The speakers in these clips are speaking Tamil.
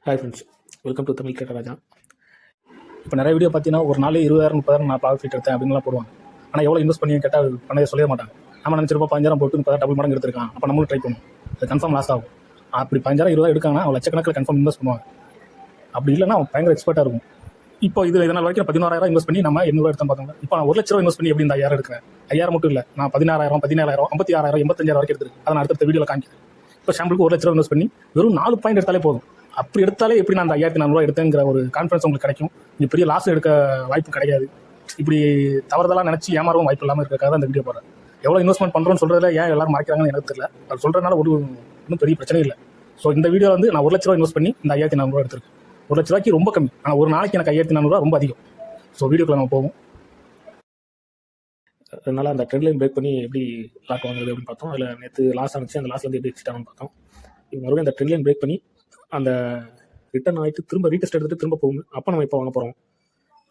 Hi friends, welcome to Tamil cricket Raja. இப்போ நிறைய வீடியோ பார்த்தீங்கன்னா ஒரு நாள் 20,000 30,000 நான் ப்ராஃபிட் எடுத்தேன் அப்படின்லாம் போடுவாங்க. ஆனால் எவ்வளோ இன்வெஸ்ட் பண்ணி கேட்டால் பண்ணவே சொல்லவே மாட்டாங்க. நம்ம நினச்சிருப்போம் 15,000 போட்டு 30,000 டபுள் மடங்கு எடுத்திருக்கான், அப்போ நம்மளும் ட்ரை பண்ணுவோம். அது கன்ஃபார்ம் லாஸ் ஆகும். அப்படி 15,000 20,000 எடுக்காங்கன்னா அவன் லட்சக்கணக்கில் கன்ஃபார்ம் இன்வெஸ்ட் பண்ணுவாங்க. அப்படி இல்லைன்னா அவன் பயங்கர எக்ஸ்பர்ட்டாக இருக்கும். இப்போ இதனால் வரைக்கும் 16,000 இன்வெஸ்ட் பண்ணி நம்ம 800 எடுத்தோம் பார்த்தாங்க. இப்போ நான் 1,00,000 இன்வெஸ்ட் பண்ணி எப்படி இந்த 5,000 எடுக்கிறேன்? 5,000 மட்டும் இல்லை, நான் 16,000 17,000 56,000 85,000 வரைக்கும் எடுத்துருக்கு. அதை நான் அடுத்த வீடியோவில் காமிக்கிறேன். இப்போ ஷாம்பிளுக்கு 1,00,000 இன்வெஸ்ட் பண்ணி வெறும் 4 பாயிண்ட் எடுத்தாலே போதும். அப்படி எடுத்தாலே எப்படி நான் அந்த 5,400 எடுத்தேங்கிற ஒரு கான்ஃபிடன்ஸ் உங்களுக்கு கிடைக்கும். இது பெரிய லாஸ் எடுக்க வாய்ப்பு கிடையாது. இப்படி தவறுதெல்லாம் நினச்சி ஏமாறவும் வாய்ப்பு இல்லாமல் இருக்கிறக்காக அந்த வீடியோ போடுறேன். எவ்வளோ இன்வெஸ்ட்மெண்ட் பண்ணுறோன்னு சொல்கிறதுல ஏன் எல்லாரும் மறைக்கிறாங்கன்னு எனக்கு தெரியல. அது சொல்கிறதுனால ஒன்றும் பெரிய பிரச்சனை இல்லை. ஸோ இந்த வீடியோ வந்து நான் 1,00,000 இன்வெஸ்ட் பண்ணி இந்த 5,400 எடுத்திருக்கேன். 1,00,000 ரொம்ப கம்மி, ஆனால் ஒரு நாளைக்கு எனக்கு 5,400 ரொம்ப அதிகம். ஸோ வீடியோக்குள்ள நம்ம போவோம். அதனால் அந்த ட்ரெண்ட் லைன் பிரேக் பண்ணி எப்படி லாக் வாங்குறது அப்படின்னு பார்த்தோம். அதில் நேற்று லாஸ் ஆனிச்சு, அந்த லாஸ்லேருந்து எப்படி எக்ஸிட் ஆகும்னு பார்த்தோம். இப்போ மறுபடியும் அந்த ட்ரெண்ட் லைன் பிரேக் பண்ணி அந்த ரிட்டர்ன் ஆகிட்டு திரும்ப ரீடெஸ்ட் எடுத்துகிட்டு திரும்ப போகும். அப்போ நம்ம இப்போ வாங்க போகிறோம்,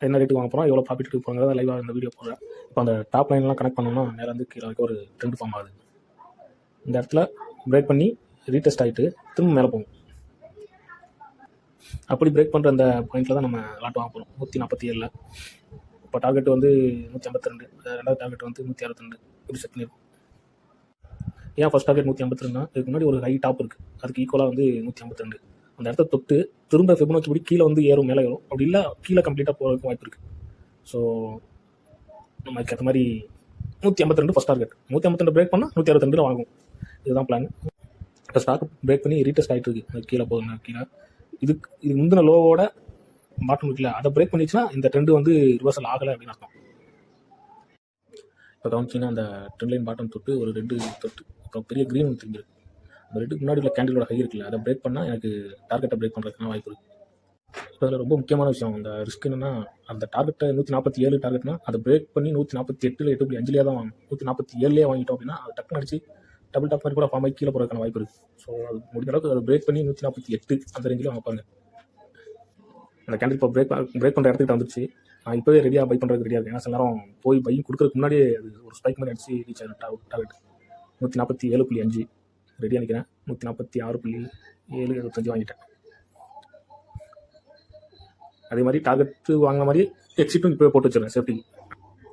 என்ன ரேட்டுக்கு வாங்க போகிறோம், எவ்வளோ ப்ராஃபிட் எடுக்க போகிறோம், லைவாக இந்த வீடியோ போடுறேன். இப்போ அந்த டாப் லைன்லாம் கனெக்ட் பண்ணோம்னா மேலே வந்து கீழே வரைக்கும் ஒரு ட்ரெண்ட் ஃபார்ம் ஆகுது. இந்த இடத்துல பிரேக் பண்ணி ரீடெஸ்ட் ஆகிட்டு திரும்ப மேலே போகும். அப்படி பிரேக் பண்ணுற அந்த பாயிண்டில் தான் நம்ம லாட் வாங்க போகிறோம். 147. இப்போ டார்கெட் வந்து 152, ரெண்டாவது டார்கெட் வந்து 162 இப்படி செட் பண்ணியிருக்கோம். ஏன் ஃபஸ்ட் டார்கெட் 152னா, இதுக்கு முன்னாடி ஒரு ஹை டாப் இருக்குது, அதுக்கு ஈக்குவலாக வந்து 152. அந்த இடத்த தொட்டு திரும்ப ஃபிபோனாச்சி படி கீழே வந்து ஏறும், மேலே ஏறும். அப்படி இல்லை கீழே கம்ப்ளீட்டாக போகிறதுக்கு வாய்ப்பு இருக்குது. ஸோ நம்ம அதுக்கு ஏற்ற மாதிரி 152 ஃபஸ்ட் டார்கெட், 152 பிரேக் பண்ணால் 162 வாங்கும். இதுதான் பிளான். இப்போ ஸ்டாக் பிரேக் பண்ணி ரீடெஸ்ட் ஆகிட்டு இருக்குது. அது கீழே போகுதுங்க. கீழே இது முந்தின லோவோட பாட்டம் இருக்குல்ல, அதை பிரேக் பண்ணிச்சுன்னா இந்த ட்ரெண்டு வந்து ரிவர்சல் ஆகலை அப்படின்னு அர்த்தம். இப்போ கவனிச்சிங்கன்னா அந்த ட்ரெண்ட் லைன் பாட்டம் தொட்டு ஒரு ரெண்டு தொட்டு அப்புறம் பெரிய க்ரீன் ஒன்று திரும்பிருக்கு. அந்த ரெண்டுக்கு முன்னாடி உள்ள கேண்டிலோட ஹை இருக்குல்ல, அதை பிரேக் பண்ணால் எனக்கு டார்கெட்டை பிரேக் பண்ணுறதுக்கான வாய்ப்பு இருக்குது. இப்போ அதில் ரொம்ப முக்கியமான விஷயம் அந்த ரிஸ்க் என்னென்னா, அந்த டார்கெட்டை 147 டார்கெட்னா அதை பிரேக் பண்ணி 148 8.5 தான் வாங்கணும். 147 வாங்கிட்டோம் அப்படின்னா அது டக்குன்னு அடிச்சு டபுள் டாப் மாதிரி கூட ஃபார்ம் ஆகி கீழே போகிறதுக்கான வாய்ப்பு இருக்குது. ஸோ அது முடிஞ்ச அளவுக்கு அதை பிரேக் பண்ணி 148 அந்த ரேஞ்சில் வாங்க பாருங்க. அந்த கேண்டில் இப்போ பிரேக் பண்ணுற இடத்துக்கு வந்துச்சு. நான் இப்போவே ரெடியாக பை பண்ணுறதுக்கு ரெடியாக இருக்கேன். ஏன்னா சில நேரம் போய் பை கொடுக்குறதுக்கு முன்னாடியே அது ஒரு ஸ்பைக் மாதிரி அடிச்சு ரீச் ஆகிடும். டார்கெட் 147.5 ரெடியாக நிற்கிறேன். 146.725 வாங்கிட்டேன். அதே மாதிரி டார்கெட்டு வாங்கின மாதிரி எக்ஸிட்டும் இப்போ போட்டு வச்சுருக்கேன் சேஃப்டி.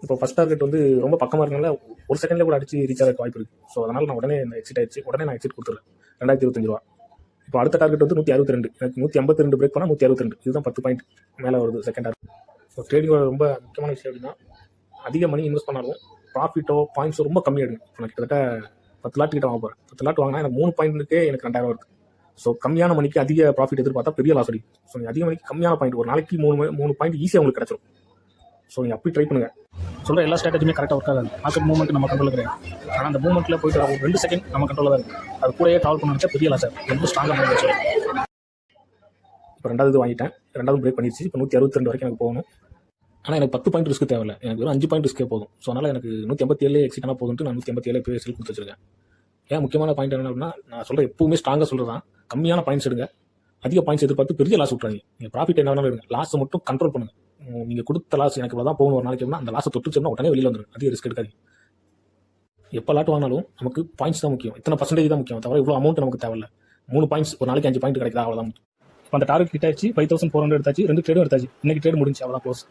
இப்போ ஃபஸ்ட் டார்கெட் வந்து ரொம்ப பக்கமாக இருக்கனால ஒரு செகண்ட்லேயே கூட அடிச்சு ரீச் ஆகிறதுக்கு வாய்ப்பு இருக்குது. ஸோ அதனால் நான் உடனே இந்த எக்ஸிட் ஆயிடுச்சு. உடனே நான் எக்ஸிட் கொடுத்துருவேன். 2,025 ரூபா. இப்போ அடுத்த டார்கெட் வந்து 162. எனக்கு 152 பிரேக் பண்ணால் 162. இதுதான் 10 பாயிண்ட் மேலே வருது செகண்ட் டார்கெட். ஸோ ட்ரேடிங்கோட ரொம்ப முக்கியமான விஷயம் அப்படின்னா, அதிக மணி இன்வெஸ்ட் பண்ணாலும் ப்ராஃபிட்டோ பாயிண்ட்ஸோ ரொம்ப கம்மியாக எடுங்க. இப்போ நான் கிட்டத்தட்ட 10 லாட் கிட்ட வாங்க போகிறேன். 10 லாட் வாங்கினா எனக்கு 3 பாயிண்ட்டுக்கே எனக்கு 2,000 வருது. ஸோ கம்மியான மணிக்கு அதிக ப்ராஃபிட் எதிர்பார்த்தா பெரிய லாஸ் அடிக்கும். ஸோ நீங்கள் அதிக மணிக்கு கம்மியான பாயிண்ட், ஒரு நாளைக்கு 3 பாயிண்ட் ஈஸியாக உங்களுக்கு கிடச்சிடும். ஸோ நீங்கள் அப்படி ட்ரை பண்ணுங்கள். சொல்கிற எல்லா ஸ்ட்ராட்டஜியுமே கரெக்டாக ஒர்க் ஆகாது. மார்க்கெட் மூவ்மெண்ட் நம்ம கண்ட்ரோல் கிடையாது. ஆனால் அந்த மூவ்மெண்ட்டில் போயிட்டு ஒரு 2 செகண்ட் நம்ம கண்ட்ரோலில் தான் இருக்குது. அது கூடயே ட்ராவல் பண்ண பெரிய லாஸ் ஆகும். ரொம்ப ஸ்ட்ராங்காக மைண்ட் வச்சு. இப்போ 2வது வாங்கிட்டேன். 2வது பிரேக் பண்ணிடுச்சு. இப்போ 162 வரைக்கும் எனக்கு போகணும். ஆனால் எனக்கு 10 பாயிண்ட் ரிஸ்க்கு தேவையில்லை. எனக்கு வெறும் 5 பாயிண்ட் ரிஸ்க்கே போதும். ஸோ அதனால் எனக்கு 187 எக்ஸிட் ஆனால் போதும்ட்டு நான் 187 இப்போ செல் கொடுத்து வச்சிருக்கேன். ஏன் முக்கியமான பாயிண்ட் என்ன அப்படின்னா, நான் சொல்கிற எப்பவுமே ஸ்ட்ராங்காக சொல்கிறதான், கம்மியான பாயிண்ட்ஸ் எடுங்க. அதிக பாயிண்ட்ஸ் எதிர்பார்த்து பெரிய லாஸ் விட்றாங்க. நீங்கள் ப்ராஃபிட் என்ன வேணாலும் எடுங்க, லாஸை மட்டும் கண்ட்ரோல் பண்ணுங்கள். நீங்கள் கொடுத்த லாஸ் எனக்கு இவ்வளோ தான் போகணும் ஒரு நாளைக்கு, அந்த லாஸை தொட்டுச்சோம்னா உடனே வெளியில் வந்துடும். அதிக ரிஸ்க் எடுக்காது. எப்போ லாட் வாங்கினாலும் நமக்கு பாயிண்ட்ஸ் தான் முக்கியம். இத்தனை பர்சன்டேஜ் தான் முக்கியம், தவிர இவ்வளோ அமௌண்ட் நமக்கு தேவையில்லை. 3 பாயிண்ட்ஸ் ஒரு நாளைக்கு 5 பாயிண்ட் கிடைக்குதா, அவ்வளோதான். இப்போ அந்த டார்கெட் கிட்ட ஆச்சு. 5,400 எடுத்தாச்சு. 2 ட்ரேடும் எடுத்தாச்சு. இன்னைக்கு ட்ரேட் முடிஞ்சு, அவ்வளோதான் க்ளோஸ்.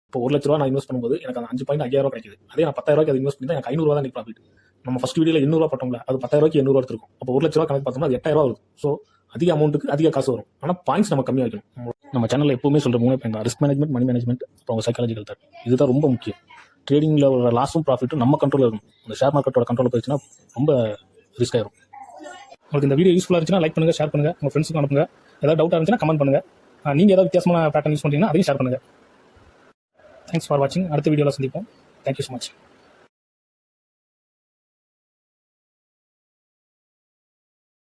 இப்போ 1,00,000 நான் இன்வெஸ்ட் பண்ணும்போது எனக்கு அந்த 5 பாயிண்ட் 5,000 கிடைக்குது. அதே நான் 10,000 அது இன்வெஸ்ட் பண்ணி தான் எனக்கு 500 தான் ப்ராஃபிட். நம்ம ஃபஸ்ட் வீடியோவில் 800 போட்டோம்ல, அது 10,000 800 எடுத்துருக்கும். அப்போ 1,00,000 கணக்கு பார்த்தோம்னா அது 8,000 வருது. ஸோ அதிக அமௌண்ட்டுக்கு அதிக காசு வரும். ஆனால் பாயிண்ட்ஸ் நம்ம கம்மியாக வைக்கணும். நம்ம சேனலில் எப்பவுமே சொல்கிற 3 பாயிண்ட் தான்: ரிஸ்க் மேனேஜ்மெண்ட், மணி மேனேஜ்மெண்ட், அப்புறம் உங்கள் சைக்காலஜிக்கல் தாட். இதுதான் ரொம்ப முக்கியம். ட்ரேடிங்கில் ஒரு லாஸும் ப்ராஃபிட்டும் நம்ம கண்ட்ரோலில் இருக்கும். அந்த ஷேர் மார்க்கெட்டோட கண்ட்ரோல் போயிடுச்சுன்னா ரொம்ப ரிஸ்க் ஆயிரும். உங்களுக்கு இந்த வீடியோ யூஸ்ஃபுல்லாக இருந்துச்சுன்னா லைக் பண்ணுங்கள், ஷேர் பண்ணுங்கள், உங்கள் ஃப்ரெண்ட்ஸுக்கு அனுப்புங்க. ஏதாவது டவுட்டாக இருந்துச்சுன்னா கமெண்ட் பண்ணுங்கள். நீங்கள் ஏதாவது வித்தியாசமான பேட்டர்ன் யூஸ் பண்ணுறீங்கன்னா அதையும் ஷேர் பண்ணுங்கள். தேங்க்ஸ் ஃபார் வாட்சிங். அடுத்த வீடியோவில் சந்திப்போம். Thank you so much.